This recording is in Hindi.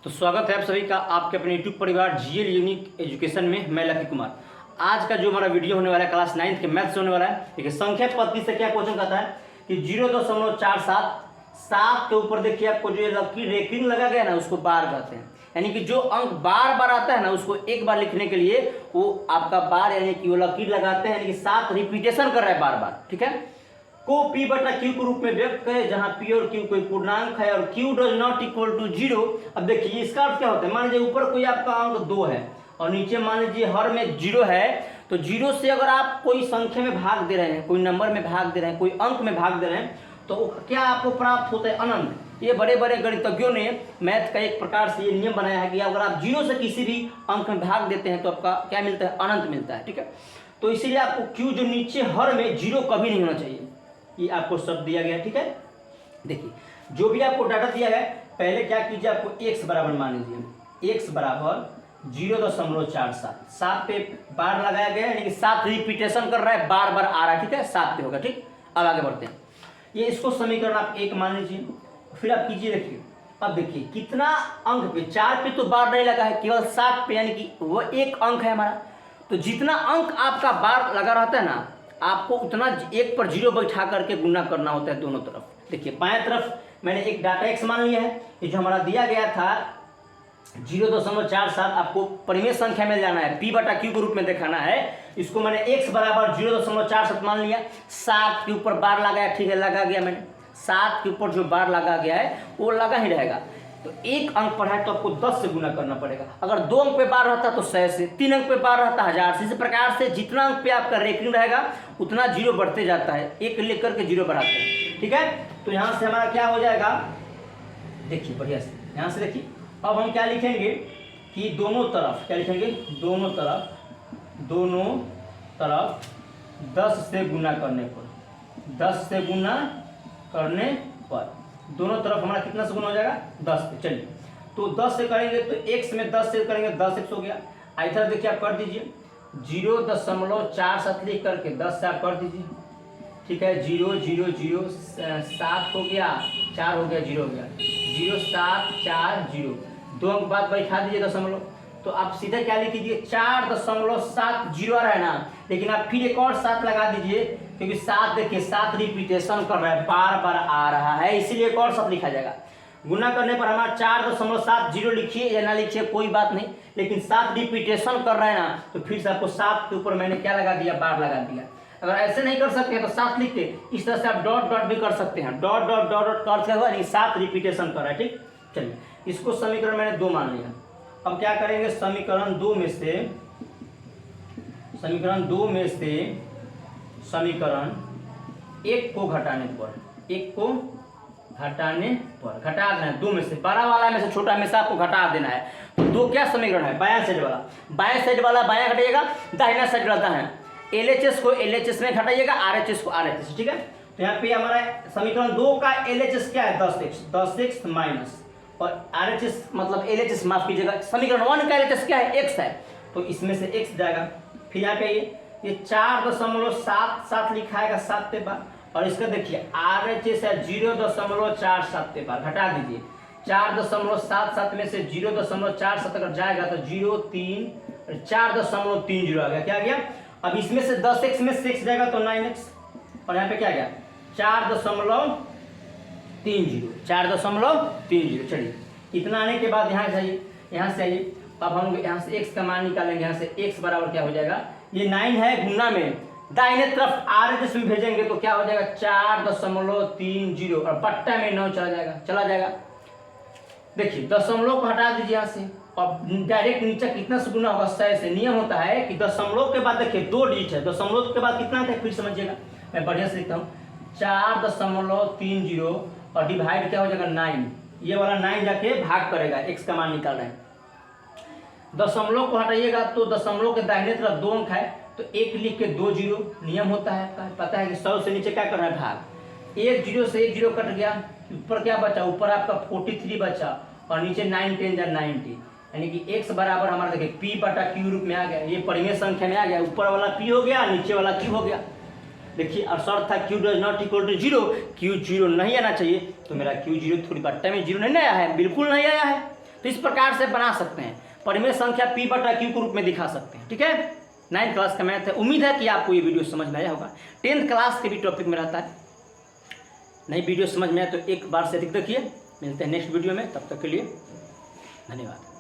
तो स्वागत है आप सभी का आपके अपने यूट्यूब परिवार जीएल यूनिक एजुकेशन में। मैं लकी कुमार। आज का जो हमारा वीडियो होने वाला है क्लास 9 के मैथ्स होने वाला है। देखिए संख्या पद्धति से क्या क्वेश्चन कहता है कि 0.47 के ऊपर देखिए आपको जो लकी रेकिंग लगा गया ना उसको बार कहते हैं। यानी कि जो अंक बार बार आता है ना उसको एक बार लिखने के लिए वो आपका बार यानी कि वो लकीर लगाते हैं, यानी कि 7 रिपीटेशन कर रहा है बार बार। ठीक है, को P बटा Q के रूप में व्यक्त करें जहां P और Q कोई पूर्णांक है और Q does not equal to 0। अब देखिए इसका अर्थ क्या होता है, मान लीजिए ऊपर कोई आपका अंक 2 है और नीचे मान लीजिए हर में 0 है, तो 0 से अगर आप कोई संख्या में भाग दे रहे हैं, कोई नंबर में भाग दे रहे हैं, कोई अंक में भाग दे रहे हैं, तो क्या आपको प्राप्त होता है? अनंत। ये बड़े बड़े गणितज्ञों ने मैथ का एक प्रकार से ये नियम बनाया है कि अगर आप 0 से किसी भी अंक में भाग देते हैं तो आपका क्या मिलता है? अनंत मिलता है। ठीक है, तो इसीलिए आपको Q जो नीचे हर में 0 कभी नहीं होना चाहिए, ये आपको शब्द दिया गया। ठीक है, देखिए जो भी आपको डाटा दिया है पहले क्या कीजिए, आपको x बराबर मान लीजिए, x बराबर 0.47 7 पे बार लगाया गया यानी कि 7 रिपीटेशन कर रहा है, बार बार आ रहा है। ठीक है, 7 पे होगा। ठीक, अब आगे बढ़ते हैं। ये इसको समीकरण आप 1 मान लीजिए, फिर आप कीजिए, देखिए अब देखिए कितना अंक पे, 4 पे तो बार नहीं लगा है, केवल 7 पे, यानी कि वो एक अंक है हमारा। तो जितना अंक आपका बार लगा रहता है ना, आपको उतना एक पर 0 बैठा करके गुना करना होता है दोनों तरफ। देखिए बाएं तरफ मैंने एक डाटा x मान लिया है, ये जो हमारा दिया गया था 0.47 आपको परिमेय संख्या में जाना है, P बटा Q के रूप में दिखाना है। इसको मैंने x बराबर 0.47 मान लिया, 7 के ऊपर बार लगाया। ठीक है, लगा गया मैंने, 7 के ऊपर जो बार लगा गया है वो लगा ही रहेगा। तो एक अंक पर है तो आपको 10 से गुना करना पड़ेगा। अगर 2 अंक पे बार रहता तो 100 से, 3 अंक पे बार रहता 1000 से। इसी प्रकार से जितना अंक पे आपका रेकिंग रहेगा उतना 0 बढ़ते जाता है, एक लिख करके 0 बढ़ाते हैं। ठीक है, तो यहाँ से हमारा क्या हो जाएगा, देखिए बढ़िया से यहाँ से देखिए। अब हम क्या लिखेंगे कि दोनों तरफ क्या लिखेंगे, दोनों तरफ 10 से गुना करने पर, 10 से गुना करने पर दोनों तरफ हमारा कितना से गुना हो जाएगा? 10 से। चलिए तो 10 से करेंगे तो x में 10 से करेंगे 10x हो गया। इधर देखिए आप कर दीजिए 0.47 लिख करके 10 से आप कर दीजिए। ठीक है, 0 0 0 7 हो गया, 4 हो गया, 0 हो गया, 0 7 4 0, 2 अंक बाद बैठा दीजिए दशमलव। तो आप सीधे क्या लिख दीजिए 4.70 आ रहा है ना, लेकिन आप फिर एक और 7 लगा दीजिए क्योंकि 7 देखिए 7 रिपीटेशन कर रहा है, बार बार आ रहा है, इसीलिए एक और 7 लिखा जाएगा। गुना करने पर हमारा 4.70 लिखिए या ना लिखिए कोई बात नहीं, लेकिन 7 रिपीटेशन कर रहा है ना, तो फिर से आपको 7 के ऊपर मैंने क्या लगा दिया? बार लगा दिया। अगर ऐसे नहीं कर सकते हैं तो 7 लिख के इस तरह से आप डॉट डॉट भी कर सकते हैं, डॉट डॉट डॉट डॉट कर हुआ नहीं, 7 रिपीटेशन कर रहा है। ठीक, चलिए इसको समीकरण मैंने 2 मान लिया। अब क्या करेंगे, समीकरण 2 में से समीकरण 1 को घटाने पर, 1 को घटाने पर घटा देना है 2 में से, बड़ा वाला में से छोटा में से आपको घटा देना है। तो 2 क्या समीकरण है, बायां साइड वाला बायां घटाइएगा, दाहिना साइड वाला दाहिना। LHS को LHS में घटाइएगा, RHS को RHS। ठीक है, तो यहाँ पे हमारा समीकरण 2 का LHS क्या है? 10x माइनस, और RHS मतलब LHS माफ कीजिएगा, समीकरण 1 का LHS क्या है? x है, तो इसमें से x जाएगा। फिर यहाँ पे ये 4.77 लिखा है 7 पे बार, और इसका देखिए RHS है 0.47 पे बार, घटा दीजिए 4.77 में से 0.47 अगर जाएगा तो 4.30 आ गया। क्या गया? अब इसमें से 10x में 6 जाएगा तो 9x, और यहाँ पे क्या गया? 4.30। चलिए इतना आने के बाद यहाँ जाइए, यहाँ से आइए। अब हम लोग यहाँ से x का मान निकालेंगे। यहाँ से x बराबर क्या हो जाएगा, ये 9 है, गुना में दाहिने तरफ RHS में भेजेंगे तो क्या हो जाएगा 4.30, और बट्टा में 9 चला जाएगा। देखिए दशमलव को हटा दीजिए यहाँ से, अब डायरेक्ट नीचे कितना से गुना होगा? 100 से। नियम होता है कि दशमलव के बाद देखिए 2 डिजिट है, दशमलव के बाद कितना है फिर समझिएगा, मैं बढ़िया से लिखता हूँ 4.30 और डिवाइड क्या हो जाएगा 9, ये वाला 9 जाके भाग करेगा, x का मान निकाल रहे हैं। दशमलव को हटाइएगा तो दशमलव के दाहिने तरफ 2 अंक है, तो 1 लिख के 2 0। नियम होता है आपका, पता है कि 100 से नीचे क्या करना है? भाग। 1 0 से 1 0 कट गया, ऊपर क्या बचा? ऊपर आपका 43 बचा, और नीचे 9 10 या 90, यानी कि x बराबर हमारा देखिए P बटा Q रूप में आ गया, ये परिमेय संख्या में आ गया। ऊपर वाला P हो गया, नीचे वाला Q हो गया। देखिए और शर्त था Q does not equal to 0, Q 0 नहीं आना चाहिए, तो मेरा Q 0 थोड़ी बट्टा में 0 नहीं आया है, बिल्कुल नहीं आया है। तो इस प्रकार से बना सकते हैं, परिमेय संख्या P बटा Q के रूप में दिखा सकते हैं। ठीक है, 9th क्लास का मैथ है। उम्मीद है कि आपको ये वीडियो समझ में आया होगा। 10th क्लास के भी टॉपिक में रहता है। नई वीडियो समझ में आए तो एक बार से अधिक देखिए। मिलते हैं नेक्स्ट वीडियो में, तब तक के लिए धन्यवाद।